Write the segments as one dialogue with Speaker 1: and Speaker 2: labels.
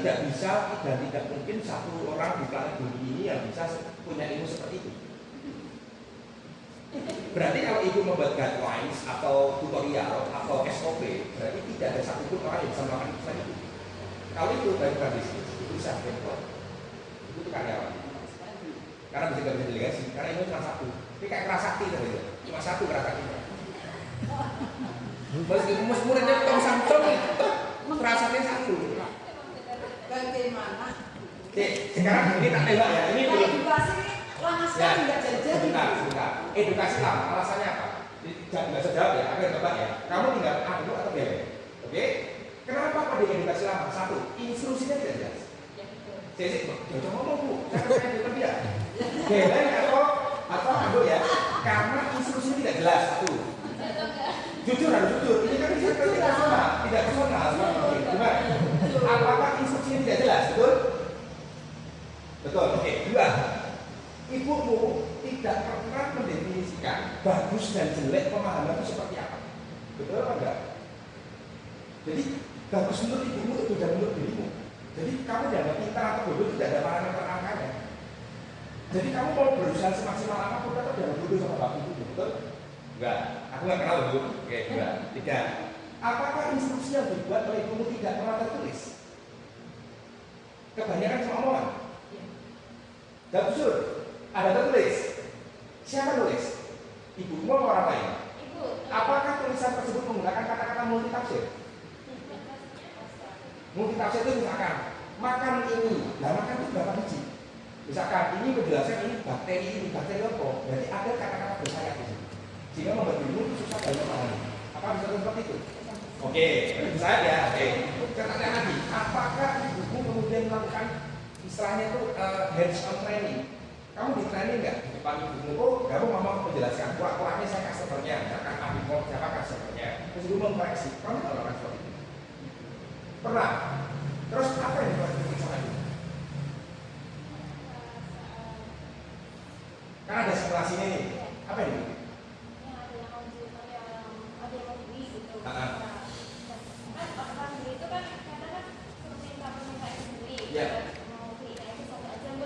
Speaker 1: tidak bisa dan tidak mungkin satu orang di planet bumi ini yang bisa punya ilmu seperti itu. Berarti kalau ibu membuat guidelines atau tutorial atau SOP, berarti tidak ada satupun orang yang bisa melakukan itu selain itu. Kalau itu baru bisnis, itu bisa berbuat. Itu karyawan. Karena bisa nggak bisa delegasi, karena ini cuma satu. Ini kayak kerasakti tadi, cuma satu kerasakti. Meskipun muridnya tong samcong, kerasakti satu.
Speaker 2: Bagaimana?
Speaker 1: Oke, sekarang ini tak tembak ya. Ini belum.
Speaker 2: Edukasi lama sekali nggak jajan.
Speaker 1: Sebentar. Edukasi lama. Alasannya apa? Jangan nggak usah jawab ya. Aku yang tebak ya. Kamu tinggal anu atau bebek. Oke? Kenapa pada edukasi lama? Satu, instruksinya tidak jelas. Saya jangan ngomong bu. Jangan saya dia. Bebek atau anu ya? Karena instruksinya tidak jelas. Satu. Jujur harus jujur. Ini kan tidak personal. Tidak personal. Gimana? Apakah instruksinya tidak jelas? Betul? Betul. Oke. Dua. Ibumu tidak pernah mendefinisikan bagus dan jelek pemahaman itu seperti apa. Betul apa enggak? Jadi bagus menurut ibumu itu dan menurut dirimu. Jadi kamu jangan pintar atau bodoh, tidak ada parameter angkanya. Jadi kamu mau berusaha semaksimal apapun atau jangan bodoh sama bapak ibu. Betul? Enggak. Aku nggak kenal bu. Oke. Dua. Tiga. Apakah instruksi yang dibuat oleh ibumu tidak pernah tertulis? Kebanyakan cuma omongan. Dan jujur. Ada tertulis. Siapa nulis? Ibu mau orang lain? Ibu. Apakah tulisan tersebut menggunakan kata-kata multitafsir? Multitafsir itu misalkan makan ini, nah makan itu berapa biji? Misalkan ini penjelasan ini bakteri apa? Berarti ada kata-kata bersayap di situ. Sehingga membuat dirimu susah banget memahami. Apa bisa seperti itu? Oke, saya ya. Oke. Catatan lagi. Apakah ibumu kemudian melakukan istilahnya itu hands-on training? Kamu di training nggak di depan ibumu? Oh, kamu mau menjelaskan kuat-kuatnya saya customernya, misalkan Abimon siapa customernya, terus ibu mengkoreksi. Kamu nggak melakukan seperti itu? Pernah. Terus apa yang dilakukan sama ibu? Karena ada simulasinya nih. Apa ini? Ya.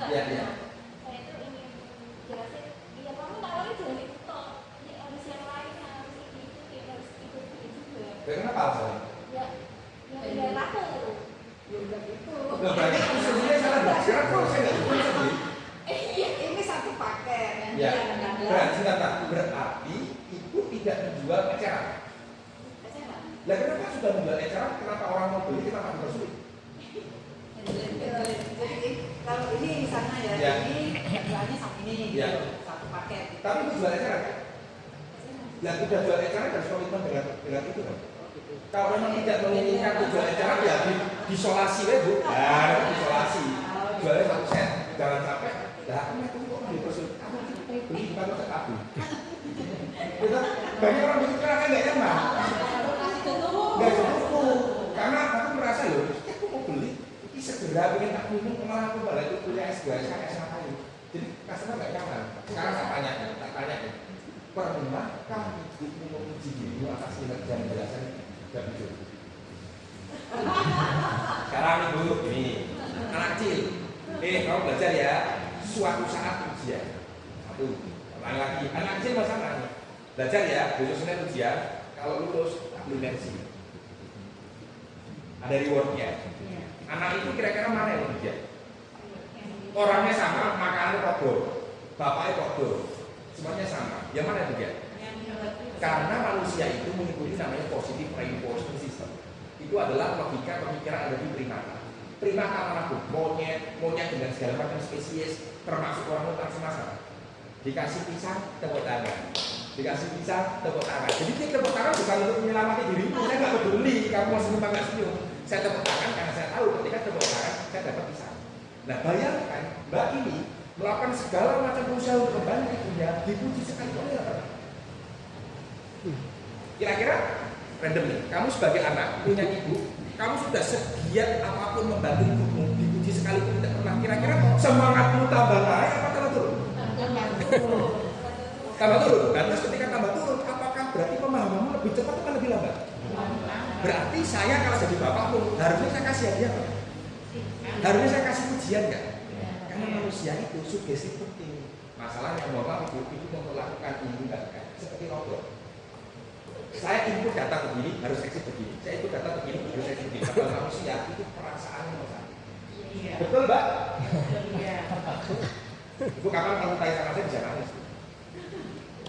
Speaker 1: Ya.
Speaker 3: Saya itu ingin jelasin, ya kamu tawarnya jangan itu toh, harus yang lain, harus itu, harus itu juga.
Speaker 1: Kenapa alasannya?
Speaker 3: Ya udah laku.
Speaker 2: Ya udah gitu.
Speaker 1: Nggak berarti instruksinya salah dong. Sekarang kalau saya nggak bisa beli.
Speaker 2: Ini satu paket.
Speaker 1: Ya. Berarti ibu tidak menjual eceran. Lah kenapa sudah menjual eceran? Kenapa orang mau beli kita makin bersulit?
Speaker 2: Jadi kalau ini misalnya ya, ini harganya sama ini gitu, satu paket.
Speaker 1: Tapi itu jual eceran kan? Yang tidak jual eceran harus komitmen dengan itu kan? Kalau memang tidak menginginkan jual eceran ya disolasi ya bu. Nah, disolasi. Jualnya satu set. Jangan sampai. Lah aku mau tunggu kok dipersulit. Aku beli bukan untuk aku. Banyak orang berpikir akan nggak nyaman. Nggak cukup. Karena aku merasa loh, aku mau beli. Segera pengen tak minum malah aku balik itu punya S2 saya SMA kali. Jadi customer nggak nyaman. Sekarang tak tanya pernahkah ibu menguji diri atas kinerja penjelasan dan jujur? Sekarang ibu ini anak kecil, kamu belajar ya. Suatu saat ujian. Satu, lagi anak kecil masalah belajar ya. Besok Senin ujian. Kalau lulus tak beli bensin. Ada rewardnya. Anak itu kira-kira mana yang ujian? Orangnya sama, makanannya kodoh, bapaknya kodoh, semuanya sama. Yang mana yang ujian? Karena manusia itu mengikuti namanya positive reinforcement system. Itu adalah logika pemikiran ada di primata. Primata manapun, monyet dengan segala macam spesies, termasuk orang hutan semasa. Dikasih pisang, tepuk tangan. Dikasih pisang, tepuk tangan. Jadi dia tepuk tangan bukan untuk menyelamati dirimu. Saya nggak peduli kamu mau senyum nggak senyum. Saya tepuk tangan karena saya tahu ketika tepuk tangan saya dapat pisang. Nah bayangkan mbak ini melakukan segala macam usaha untuk kembali ibunya, dipuji sekali oleh apa? Kira-kira random nih, kamu sebagai anak punya ibu, kamu sudah segiat apapun membantu ibumu, dipuji sekalipun tidak pernah. Kira-kira semangatmu tambah naik apa tambah turun? Tambah turun. Dan terus ketika tambah turun, apakah berarti pemahamanmu lebih cepat atau lebih lambat? Berarti saya kalau jadi bapakmu harusnya saya kasih hadiah. Harusnya saya kasih ujian nggak? Karena manusia itu sugesti penting. Masalahnya mohon maaf ibu itu memperlakukan ini enggak kan? Seperti robot. Saya input data begini harus exit begini. Saya input data begini harus exit begini. Kalau manusia itu perasaannya masalah. Betul mbak?
Speaker 2: Iya.
Speaker 1: Ibu kapan kamu tanya sama saya bisa nangis?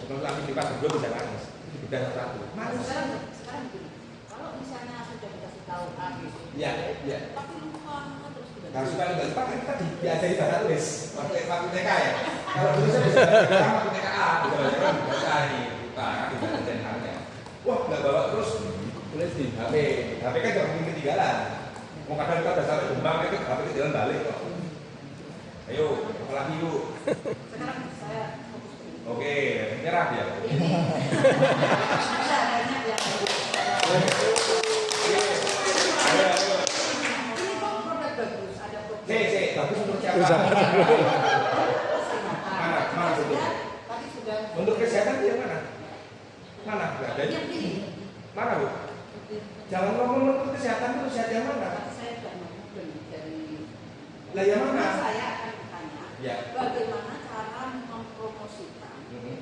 Speaker 1: Kalau lagi di pas berdua bisa nangis. Itu beda satu.
Speaker 2: Sekarang begini. Kalau misalnya sudah dikasih tahu A gitu.
Speaker 1: Iya, iya.
Speaker 2: Tapi lupa terus tiba-tiba.
Speaker 1: Kalau suka lupa kan kita diajari bahasa tulis. Waktu TK ya. Kalau dulu saya bisa baca waktu TKA, bisa baca ini, lupa kan tidak ada jadinya. Wah, nggak bawa terus tulis di HP. HP kan jangan mungkin ketinggalan. Mau kadang kita udah sampai Jombang, itu HP ketinggalan balik kok. Ayo, apalagi yuk.
Speaker 2: Sekarang saya fokus dulu.
Speaker 1: Oke, nyerah dia.
Speaker 2: Ada banyak yang ini kok produk bagus, ada produk.
Speaker 1: Bagus untuk siapa? Mana sebutnya?
Speaker 2: Tadi sudah.
Speaker 1: Untuk kesehatan dia mana? Mana? Nggak ada.
Speaker 2: Yang ini.
Speaker 1: Mana bu? Jangan ngomong untuk kesehatan itu sehat yang mana?
Speaker 2: Tapi saya sudah ngomong dari.
Speaker 1: Lah yang mana?
Speaker 2: Saya akan bertanya.
Speaker 1: Ya.
Speaker 2: Bagaimana cara mempromosikan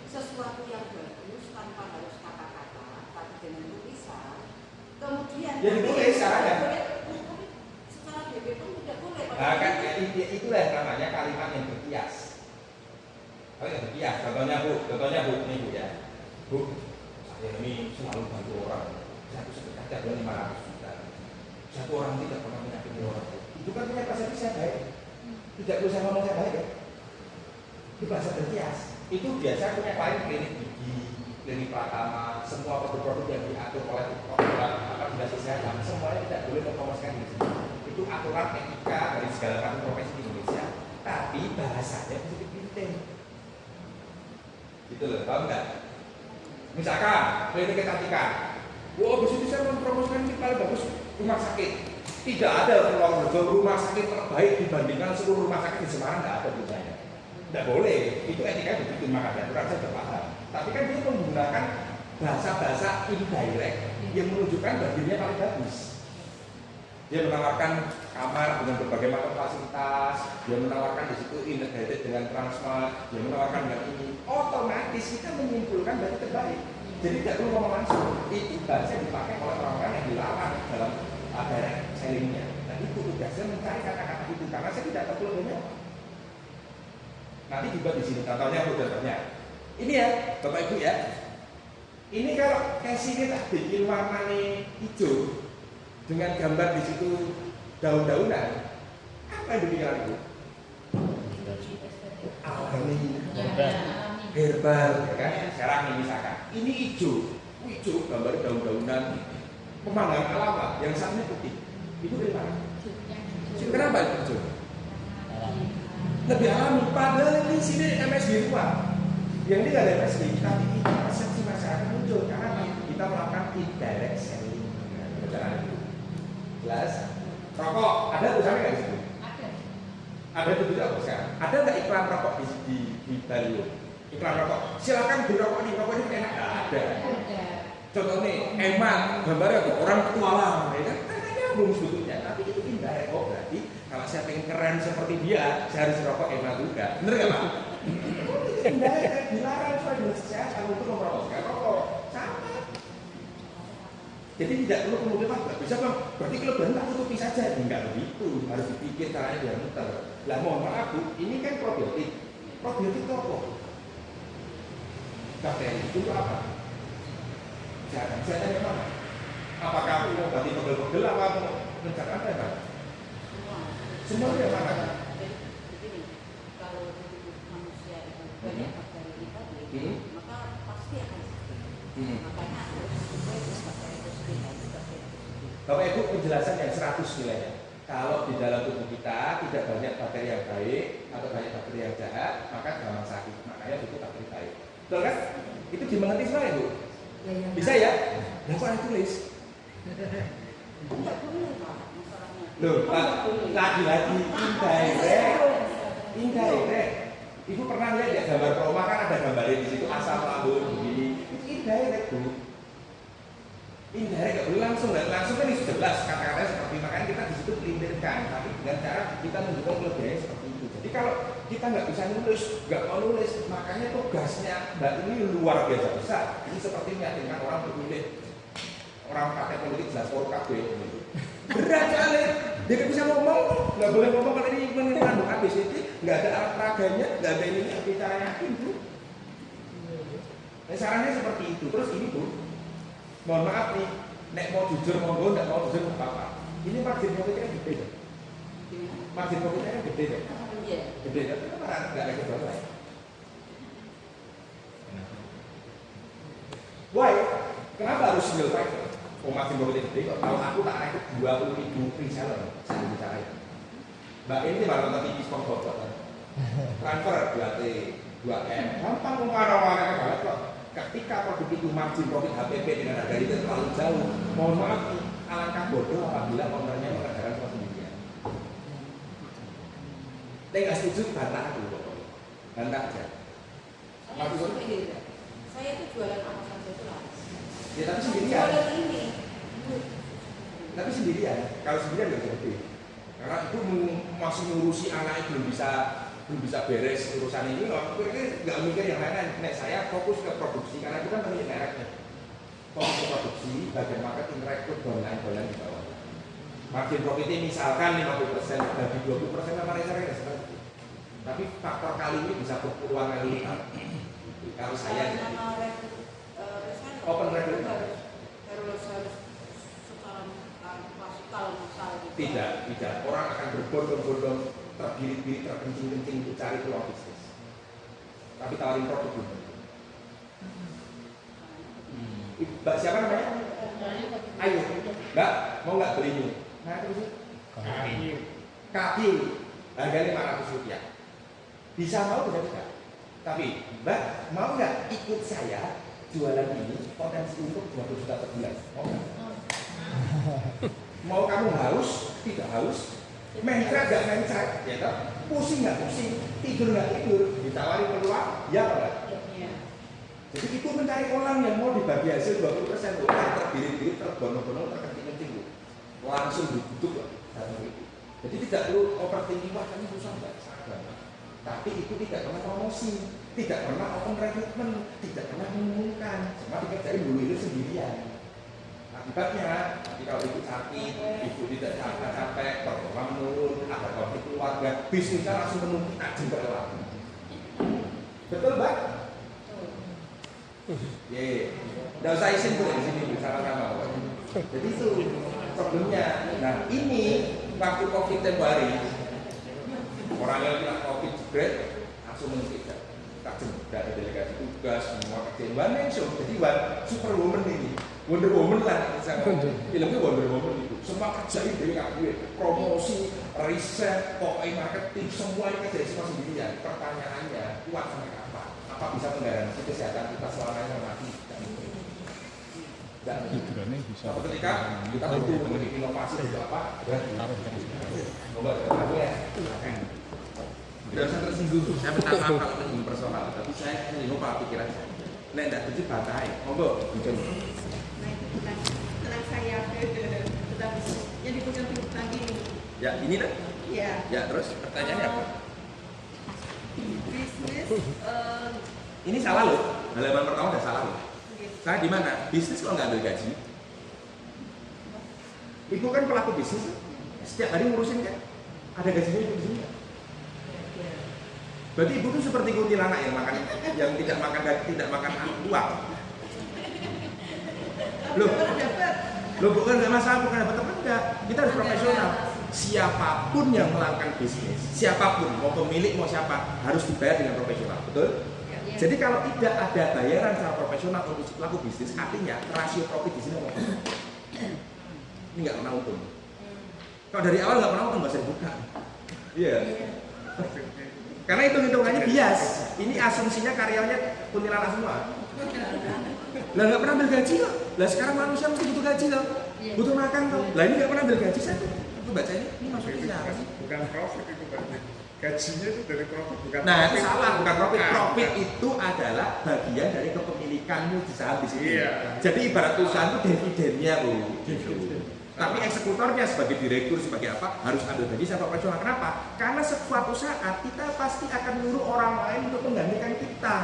Speaker 2: sesuatu yang bagus tanpa harus kata-kata, tapi dengan tulisan. Kemudian.
Speaker 1: Ya ditulis caranya.
Speaker 2: Secara BB pun tidak boleh.
Speaker 1: Nah, kan itulah yang namanya kalimat yang berkias. Kalau yang berkias, contohnya bu, ini bu ya. Bu, saya ini selalu bantu orang. Satu sedekah ada 500 juta. Satu orang tidak pernah menyakiti orang. Itu kan punya bahasa saya baik. Tidak perlu saya ngomong saya baik ya. Itu bahasa berkias. Itu biasa punya klien klinik gigi, klinik Pratama, semua produk-produk yang diatur oleh dinas kesehatan, semuanya tidak boleh mempromosikan di sini. Itu aturan etika dari segala macam profesi di Indonesia. Tapi bahasanya bisa dipinting. Gitu loh, paham nggak? Misalkan klinik kecantikan, wah di sini saya mempromosikan ini paling bagus rumah sakit. Tidak ada rumah sakit terbaik dibandingkan seluruh rumah sakit di Semarang, nggak ada bedanya. Tidak boleh, itu etika begitu, makanya aturan saya berpaham. Tapi kan dia menggunakan bahasa-bahasa indirect yang menunjukkan bahwa dirinya paling bagus. Dia menawarkan kamar dengan berbagai macam fasilitas, dia menawarkan di situ integrated dengan Transmart, dia menawarkan dengan ini. Otomatis kita menyimpulkan bahwa terbaik. Jadi tidak perlu ngomong langsung. Itu bahasa yang dipakai oleh orang-orang yang dilarang dalam direct sellingnya. Dan itu tugasnya mencari kata-kata itu karena saya tidak tahu lebihnya. Nanti juga di sini contohnya. Ini ya, Bapak Ibu ya. Ini kalau casingnya tak bikin warnanya hijau dengan gambar di situ daun-daunan, apa yang dipikiran Ibu? Alami, herbal, ya kan? Sekarang ini misalkan, ini hijau, gambar daun-daunan, pemandangan alam lah, yang satunya putih. Itu dari mana? Kenapa itu hijau? Lebih alami, padahal ini sini MSG tua. Yang ini nggak ada MSG, tapi ini persepsi masyarakat muncul karena kita melakukan indirect selling. Perjalanan itu jelas. Rokok ada tulisannya nggak di situ? Ada tulisannya apa sekarang? Ada nggak iklan rokok di Bali? Iklan rokok, silakan di rokok ini enak. Nggak ada. Contohnya eman, gambarnya tuh orang petualang, ya kan? Katanya belum sebetulnya, tapi itu indirect. Oh berarti kalau saya pengen keren seperti dia, saya harus rokok eman juga. Bener nggak Pak? Indirect, dilarang supaya dinas kesehatan untuk mempromosikan rokok. Sama. Jadi tidak perlu kemudian Pak, bisa Bang, berarti kalau berhenti tutupi saja. Enggak begitu, harus dipikir caranya biar muter. Lah mohon maaf Bu, ini kan probiotik. Probiotik itu apa? Bakteri itu apa? Kesehatan yang mana? Apakah aku mau ganti pegel-pegel apa mau mencari apa ya? Semua yang mana?
Speaker 2: Begini, kalau tubuh manusia itu banyak bakteri tadi, maka pasti akan sakit. Makanya harus sesuai dengan bakteri itu sendiri.
Speaker 1: Bapak Ibu penjelasan yang 100 nilainya. Kalau di dalam tubuh kita tidak banyak bakteri yang baik atau banyak bakteri yang jahat, maka gampang sakit. Makanya itu bakteri baik. Betul kan? Itu dimengerti semua Ibu? Bisa ya? Nah kok ada tulis?
Speaker 2: Enggak boleh Pak, masalahnya.
Speaker 1: Loh, lagi-lagi indirect. Ibu pernah lihat ya gambar Roma kan ada gambarnya di situ asam lambung begini. Itu indirect Bu. Indirect nggak boleh langsung kan itu jelas kata-katanya seperti makanya kita di situ pelintirkan, tapi dengan cara kita menunjukkan kelebihannya seperti itu. Jadi kalau kita nggak bisa nulis, nggak mau nulis, makanya tugasnya Mbak ini luar biasa besar. Ini seperti meyakinkan orang berpilih orang partai politik jelas KB gitu. Berat kali, dia nggak bisa ngomong, nggak boleh ngomong kalau ini mengandung ABCD, nggak ada alat peraganya, nggak ada ini, bicara yakin Bu. Nah, sarannya seperti itu. Terus ini Bu, mohon maaf nih, nek mau jujur monggo, nggak mau jujur nggak apa-apa. Ini margin profitnya gede deh. Margin profitnya gede deh. Gede deh, tapi kenapa nggak ada keberapa? Why? Kenapa harus single driver? Oh, margin profitnya gede kok. Kalau aku tak rekrut 20.000 reseller, saya bicara itu. Mbak ini baru nonton TV sponsor kan? Transfer 2T, 2M, gampang mengarah-arah banget kok. Ketika produk itu margin profit HPP dengan harga itu terlalu jauh, mohon maaf nih, alangkah bodoh apabila ownernya mengerjakan semua sendirian. Saya nggak setuju, bantah dulu pokoknya, bantah aja.
Speaker 2: Saya itu jualan apa saja itu lah.
Speaker 1: Ya tapi sendirian.
Speaker 2: Jualan ini.
Speaker 1: Tapi sendirian. Kalau sendirian nggak jadi. Karena itu masih ngurusi anak belum bisa beres urusan ini. Loh, ini nggak mikir yang lain-lain. Nek saya fokus ke produksi karena itu kan pemilik mereknya. Fokus ke produksi, bagian marketing, rekrut, downline di bawah. Margin profitnya misalkan 50%, bagi 20% sama reseller. Tapi faktor kali ini bisa berpuluhan kali lipat. Kalau saya open rekrut
Speaker 2: harus secara
Speaker 1: tidak. Orang akan berbondong-bondong, terbirit-birit, terkencing-kencing untuk cari peluang bisnis. Tapi tawarin produk dulu. Mbak siapa namanya? Ayo, Mbak mau nggak beli ini? Nah terus kaki harganya Rp500. Bisa mau bisa tidak? Tapi Mbak mau nggak ikut saya jualan ini potensi untuk 20 juta per bulan? Mau nggak? Mau kamu haus? Tidak haus? Mencret nggak mencret? Ya toh? Pusing nggak pusing? Tidur nggak tidur? Ditawari peluang? Ya enggak? Jadi itu mencari orang yang mau dibagi hasil 20%, bukan terbirit-birit, terbonong-bonong, terkencing-kencing, langsung duduk loh. Jadi tidak perlu overthinking, wah kami susah nggak? Tapi itu tidak pernah promosi, tidak pernah open recruitment, tidak pernah mengumumkan, cuma dikerjain dulu itu sendirian. Akibatnya, nanti kalau ibu sakit, ibu tidak capek, performa menurun, ada konflik keluarga, bisnisnya langsung menurun, kita juga lagi. Betul, Mbak? Nggak usah isin tuh di sini bersama-sama. Jadi itu problemnya. Nah ini waktu COVID tempo hari, orang yang bilang COVID jebret langsung mengikat. Ada delegasi tugas, semua kerjaan One Show. Jadi Superwoman ini, Wonder Woman lah. Filmnya Wonder Woman itu. Semua kerjain dari kaki, promosi, riset, pokoknya marketing, semuanya kerjain semua sendirian. Pertanyaannya, kuat sampai kapan? Apa bisa menggaransi kesehatan kita selama ini mati? Dan suatu ketika kita butuh inovasi untuk apa? Coba ya. Tidak usah tersinggung. Saya minta maaf kalau tersinggung personal, tapi saya menyinggung pola pikiran saya. Nek tidak terjadi bantai, monggo dicoba.
Speaker 2: Nah itu tenang saya tetapi yang dipegang lagi.
Speaker 1: Ya ini dah.
Speaker 2: Iya.
Speaker 1: Ya terus pertanyaannya apa?
Speaker 2: Bisnis
Speaker 1: ini salah loh, halaman pertama udah salah loh. Saya di mana? Bisnis kok nggak ambil gaji? Ibu kan pelaku bisnis, setiap hari ngurusin kan? Ada gajinya ibu di sini kan? Berarti ibu tuh seperti kuntilanak yang tidak makan uang. Loh bukan nggak masalah, bukan dapat teman enggak. Kita harus profesional. Siapapun yang melakukan bisnis, siapapun mau pemilik mau siapa harus dibayar dengan profesional, betul? Jadi kalau tidak ada bayaran secara profesional untuk pelaku bisnis, artinya rasio profit di sini ini nggak pernah untung. Kalau dari awal nggak pernah untung, nggak usah dibuka. Iya. Karena hitung-hitungannya bias. Ini asumsinya karyawannya kuntilanak semua. Lah nggak pernah ambil gaji loh. Lah sekarang manusia mesti butuh gaji loh, butuh makan loh. Lah ini nggak pernah ambil gaji saya tuh. Itu baca ini maksudnya apa sih?
Speaker 4: Bukan profit itu berarti. Gajinya itu dari profit, bukan.
Speaker 1: Nah itu salah, bukan profit. Profit itu adalah bagian dari kepemilikanmu di saham di sini. Iya. Jadi ibarat perusahaan itu dividennya bu. Gitu. Tapi eksekutornya sebagai direktur, sebagai apa, harus ambil gaji secara proporsional. Kenapa? Karena suatu saat kita pasti akan nyuruh orang lain untuk menggantikan kita.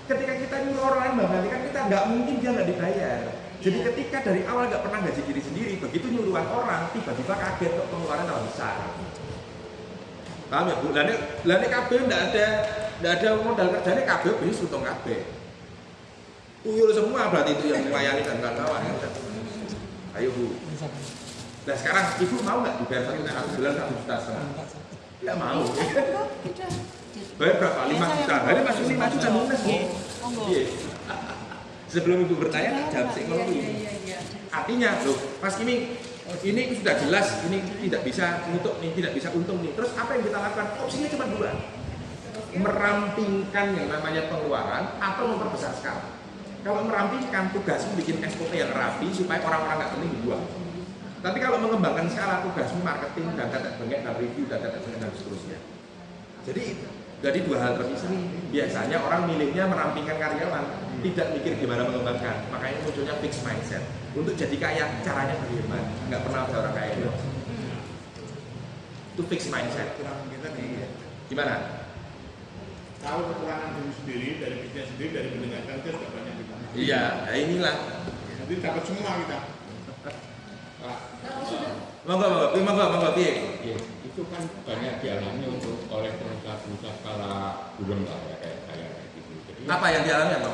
Speaker 1: Ketika kita nyuruh orang lain menggantikan kita, nggak mungkin dia nggak dibayar. Jadi ketika dari awal nggak pernah gaji diri sendiri, begitu nyuruhan orang, tiba-tiba kaget kok pengeluaran terlalu besar. Paham ya Bu? Lainnya KB nggak ada modal kerjanya, KB bisnis untung KB. Tuyul semua berarti itu yang melayani dan kawan-kawan. Ayo Bu. Nah sekarang Ibu mau nggak dibayar satu bulan 1,5 juta? Tidak mau. Bayar berapa? 5 juta. Hari masuk 5 juta lunas Bu. Sebelum Ibu bertanya, jawab psikologi. Artinya loh, Mas Kimi, ini sudah jelas, ini tidak bisa untuk nih, tidak bisa untung nih. Terus apa yang kita lakukan? Opsinya cuma dua. Merampingkan yang namanya pengeluaran atau memperbesar skala. Kalau merampingkan, tugasmu bikin SOP yang rapi supaya orang-orang nggak penting dibuang. Tapi kalau mengembangkan skala, tugasmu marketing dan data bengek dan review dan data bengek dan seterusnya. Jadi dua hal terpisah. Biasanya orang milihnya merampingkan karyawan, tidak mikir gimana mengembangkan. Makanya munculnya fixed mindset. Untuk jadi kaya, caranya bagaimana? Nggak pernah ada orang kaya itu. Itu fixed mindset. Gimana?
Speaker 4: Tahu kekurangan diri sendiri, dari bisnis sendiri, dari mendengarkan itu sudah banyak kita.
Speaker 1: Iya, nah inilah.
Speaker 4: Nanti dapat semua kita.
Speaker 1: Monggo, piye?
Speaker 5: Itu kan banyak dialami oleh pengusaha-pengusaha skala bulan lah ya, kayak saya gitu. Jadi,
Speaker 1: Apa yang dialami apa?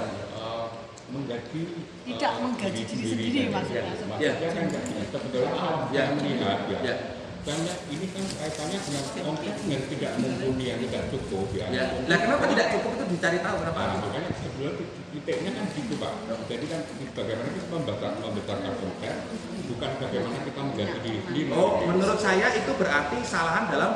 Speaker 5: menggaji
Speaker 2: Tidak menggaji diri sendiri maksudnya.
Speaker 5: Maksudnya kan nggak bisa sebetulnya saya melihat ya. Karena ini kan kaitannya dengan omset yang tidak mumpuni, yang tidak cukup ya.
Speaker 1: Nah kenapa tidak cukup itu dicari tahu kenapa?
Speaker 5: Nah, makanya sebelum titiknya kan gitu Pak. Jadi kan bagaimana kita membesarkan omset, bukan bagaimana kita mengganti diri sendiri.
Speaker 1: Oh, menurut saya itu berarti kesalahan dalam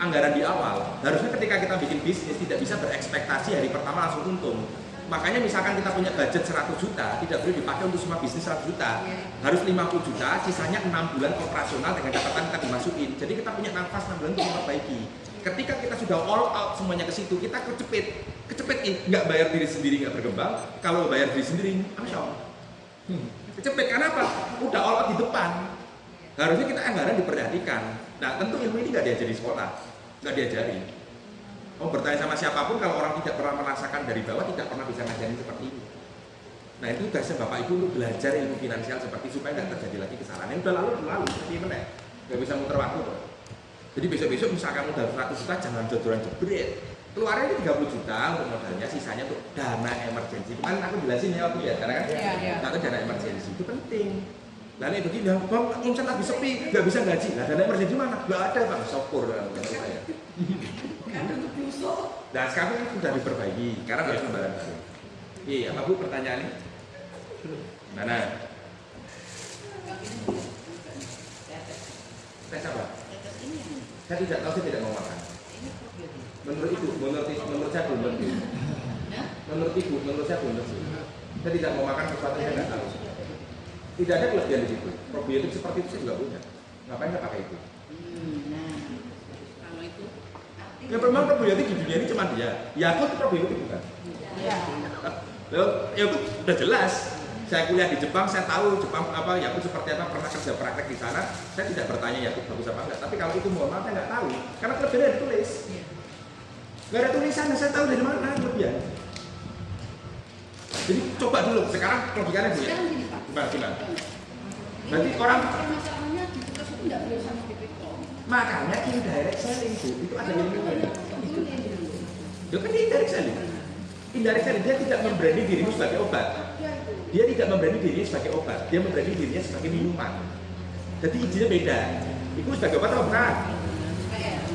Speaker 1: anggaran di awal. Harusnya ketika kita bikin bisnis tidak bisa berekspektasi hari pertama langsung untung. Makanya misalkan kita punya budget 100 juta, tidak boleh dipakai untuk semua bisnis 100 juta. Harus 50 juta, sisanya 6 bulan operasional dengan catatan kita dimasukin. Jadi kita punya nafas 6 bulan untuk memperbaiki. Ketika kita sudah all out semuanya ke situ, kita kecepet nggak bayar diri sendiri, nggak berkembang. Kalau bayar diri sendiri, kecepet karena apa? Udah all out di depan. Harusnya kita anggaran diperhatikan. Nah tentu ilmu ini nggak diajari di sekolah, nggak diajari. Mau bertanya sama siapapun, kalau orang tidak pernah merasakan dari bawah, tidak pernah bisa ngajarin seperti ini. Nah itu tugasnya Bapak Ibu untuk belajar ilmu finansial seperti supaya nggak terjadi lagi kesalahan. Yang udah lalu seperti ini, nggak bisa muter waktu tuh. Jadi besok-besok misalkan modal 100 juta, jangan jodoran jebret. Keluarnya ini 30 juta untuk modalnya, sisanya untuk dana emergensi. Kemarin aku jelasin ya waktu ya, karena kan atau dana emergensi itu penting. Lalu begini, Bang, omset lagi sepi, nggak bisa gaji. Nah dana emergensi mana? Nggak ada Bang, syukur menurut saya. Nah sekarang kan sudah diperbaiki, karena harus lembaran baru. Iya, apa Bu pertanyaannya? Mana? Tes apa? Saya tidak tahu, saya tidak mau makan. Menurut Ibu, menurut saya belum tentu. Menurut Ibu, menurut saya belum tentu. Saya tidak mau makan sesuatu yang saya nggak tahu. Tidak ada kelebihan di situ. Probiotik seperti itu saya juga punya. Ngapain nggak pakai itu? Ya memang probiotik di dunia ini cuma dia. Yakult itu probiotik bukan? Ya itu udah jelas. Saya kuliah di Jepang, saya tahu Jepang apa Yakult seperti apa, pernah kerja praktek di sana. Saya tidak bertanya Yakult bagus apa enggak. Tapi kalau itu mohon maaf saya nggak tahu. Karena kelebihannya ditulis. Nggak ada tulisannya, saya tahu dari mana kelebihan. Jadi coba dulu. Sekarang logikanya Bu ya. Gimana? Berarti orang
Speaker 2: masalahnya di bekas itu nggak boleh sama BPOM.
Speaker 1: makanya indirect selling Bu, itu ada ilmunya. Itu kan indirect selling. Indirect selling dia tidak membranding dirimu sebagai obat. Dia tidak membranding dirinya sebagai obat. Dia membranding dirinya sebagai minuman. Jadi izinnya beda. Itu sebagai obat atau bukan?